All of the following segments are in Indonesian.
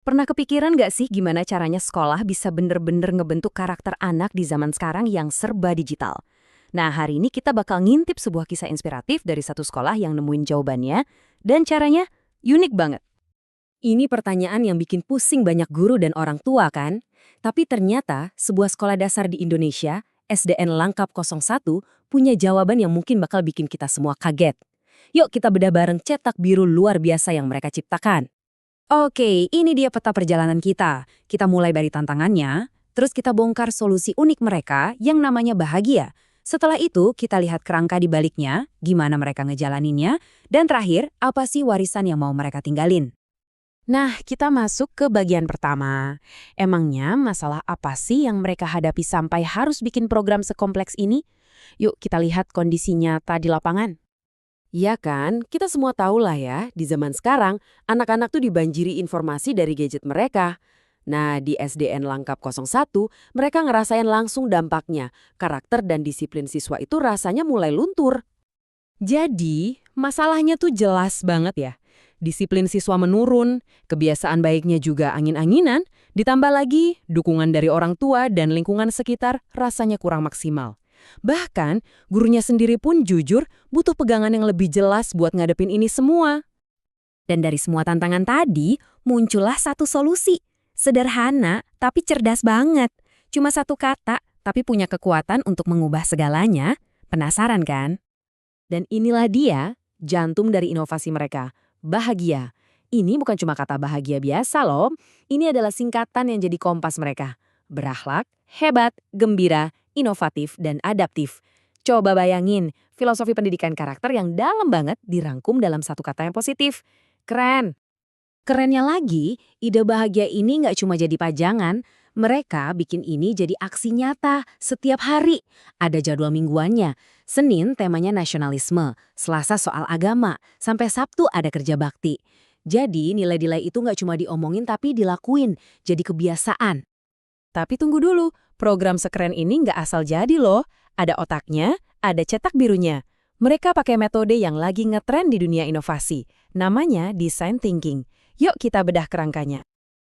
Pernah kepikiran nggak sih gimana caranya sekolah bisa bener-bener ngebentuk karakter anak di zaman sekarang yang serba digital? Nah, hari ini kita bakal ngintip sebuah kisah inspiratif dari satu sekolah yang nemuin jawabannya, dan caranya unik banget. Ini pertanyaan yang bikin pusing banyak guru dan orang tua kan? Tapi ternyata sebuah sekolah dasar di Indonesia, SDN Langkap 01, punya jawaban yang mungkin bakal bikin kita semua kaget. Yuk kita bedah bareng cetak biru luar biasa yang mereka ciptakan. Oke, ini dia peta perjalanan kita. Kita mulai dari tantangannya, terus kita bongkar solusi unik mereka yang namanya bahagia. Setelah itu, kita lihat kerangka di baliknya, gimana mereka ngejalaninnya, dan terakhir, apa sih warisan yang mau mereka tinggalin. Nah, kita masuk ke bagian pertama. Emangnya masalah apa sih yang mereka hadapi sampai harus bikin program sekompleks ini? Yuk kita lihat kondisi nyata di lapangan. Iya kan, kita semua tahu lah ya, di zaman sekarang, anak-anak tuh dibanjiri informasi dari gadget mereka. Nah, di SDN Langkap 01, mereka ngerasain langsung dampaknya. Karakter dan disiplin siswa itu rasanya mulai luntur. Jadi, masalahnya tuh jelas banget ya. Disiplin siswa menurun, kebiasaan baiknya juga angin-anginan, ditambah lagi dukungan dari orang tua dan lingkungan sekitar rasanya kurang maksimal. Bahkan, gurunya sendiri pun jujur butuh pegangan yang lebih jelas buat ngadepin ini semua. Dan dari semua tantangan tadi, muncullah satu solusi. Sederhana, tapi cerdas banget. Cuma satu kata, tapi punya kekuatan untuk mengubah segalanya. Penasaran kan? Dan inilah dia, jantung dari inovasi mereka, bahagia. Ini bukan cuma kata bahagia biasa loh, ini adalah singkatan yang jadi kompas mereka. Berakhlak, hebat, gembira, inovatif, dan adaptif. Coba bayangin, filosofi pendidikan karakter yang dalam banget dirangkum dalam satu kata yang positif. Keren! Kerennya lagi, ide bahagia ini nggak cuma jadi pajangan, mereka bikin ini jadi aksi nyata setiap hari. Ada jadwal mingguannya. Senin temanya nasionalisme, Selasa soal agama, sampai Sabtu ada kerja bakti. Jadi nilai-nilai itu nggak cuma diomongin tapi dilakuin, jadi kebiasaan. Tapi tunggu dulu, program sekeren ini nggak asal jadi loh. Ada otaknya, ada cetak birunya. Mereka pakai metode yang lagi ngetren di dunia inovasi. Namanya design thinking. Yuk kita bedah kerangkanya.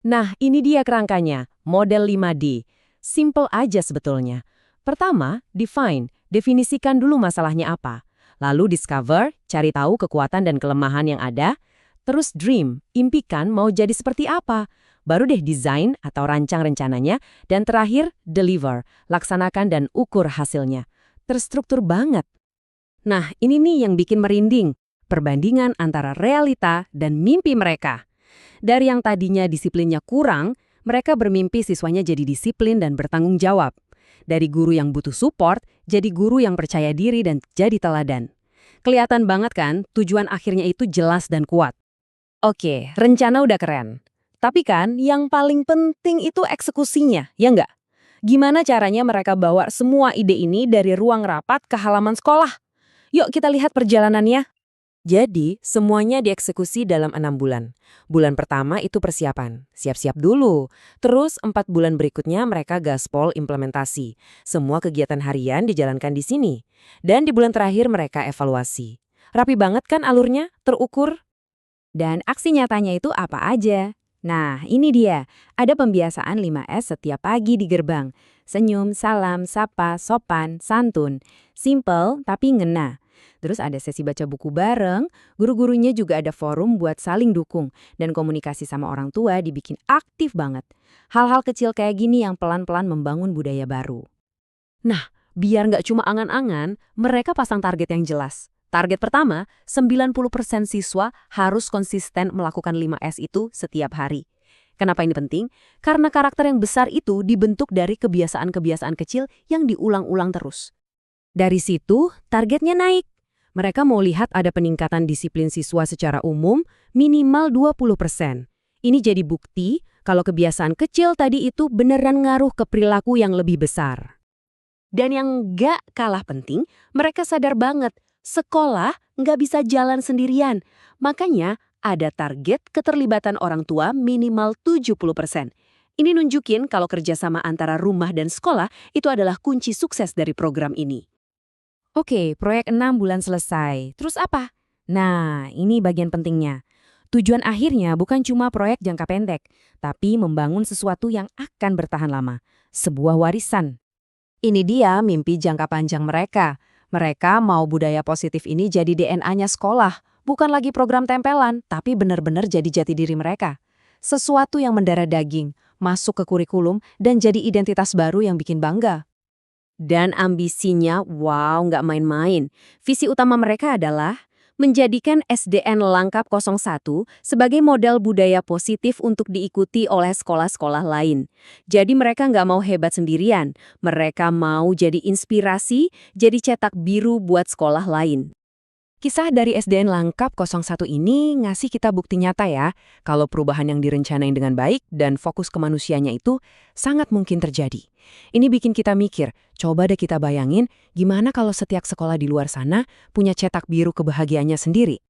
Nah, ini dia kerangkanya, model 5D. Simple aja sebetulnya. Pertama, define, definisikan dulu masalahnya apa. Lalu discover, cari tahu kekuatan dan kelemahan yang ada. Terus dream, impikan mau jadi seperti apa. Baru deh design atau rancang rencananya. Dan terakhir, deliver, laksanakan dan ukur hasilnya. Terstruktur banget. Nah, ini nih yang bikin merinding. Perbandingan antara realita dan mimpi mereka. Dari yang tadinya disiplinnya kurang, mereka bermimpi siswanya jadi disiplin dan bertanggung jawab. Dari guru yang butuh support, jadi guru yang percaya diri dan jadi teladan. Kelihatan banget kan, tujuan akhirnya itu jelas dan kuat. Oke, rencana udah keren. Tapi kan, yang paling penting itu eksekusinya, ya nggak? Gimana caranya mereka bawa semua ide ini dari ruang rapat ke halaman sekolah? Yuk kita lihat perjalanannya. Jadi, semuanya dieksekusi dalam 6 bulan. Bulan pertama itu persiapan, siap-siap dulu. Terus 4 bulan berikutnya mereka gaspol implementasi. Semua kegiatan harian dijalankan di sini. Dan di bulan terakhir mereka evaluasi. Rapi banget kan alurnya, terukur? Dan aksi nyatanya itu apa aja? Nah, ini dia. Ada pembiasaan 5S setiap pagi di gerbang. Senyum, salam, sapa, sopan, santun. Simple tapi ngena. Terus ada sesi baca buku bareng, guru-gurunya juga ada forum buat saling dukung, dan komunikasi sama orang tua dibikin aktif banget. Hal-hal kecil kayak gini yang pelan-pelan membangun budaya baru. Nah, biar nggak cuma angan-angan, mereka pasang target yang jelas. Target pertama, 90% siswa harus konsisten melakukan 5S itu setiap hari. Kenapa ini penting? Karena karakter yang besar itu dibentuk dari kebiasaan-kebiasaan kecil yang diulang-ulang terus. Dari situ, targetnya naik. Mereka mau lihat ada peningkatan disiplin siswa secara umum minimal 20%. Ini jadi bukti kalau kebiasaan kecil tadi itu beneran ngaruh ke perilaku yang lebih besar. Dan yang nggak kalah penting, mereka sadar banget, sekolah nggak bisa jalan sendirian. Makanya ada target keterlibatan orang tua minimal 70%. Ini nunjukin kalau kerjasama antara rumah dan sekolah itu adalah kunci sukses dari program ini. Oke, proyek 6 bulan selesai. Terus apa? Nah, ini bagian pentingnya. Tujuan akhirnya bukan cuma proyek jangka pendek, tapi membangun sesuatu yang akan bertahan lama. Sebuah warisan. Ini dia mimpi jangka panjang mereka. Mereka mau budaya positif ini jadi DNA-nya sekolah, bukan lagi program tempelan, tapi benar-benar jadi jati diri mereka. Sesuatu yang mendarah daging, masuk ke kurikulum, dan jadi identitas baru yang bikin bangga. Dan ambisinya, wow, nggak main-main. Visi utama mereka adalah menjadikan SDN Langkap 01 sebagai model budaya positif untuk diikuti oleh sekolah-sekolah lain. Jadi mereka nggak mau hebat sendirian, mereka mau jadi inspirasi, jadi cetak biru buat sekolah lain. Kisah dari SDN Langkap 01 ini ngasih kita bukti nyata ya, kalau perubahan yang direncanain dengan baik dan fokus ke manusianya itu sangat mungkin terjadi. Ini bikin kita mikir, coba deh kita bayangin gimana kalau setiap sekolah di luar sana punya cetak biru kebahagiaannya sendiri.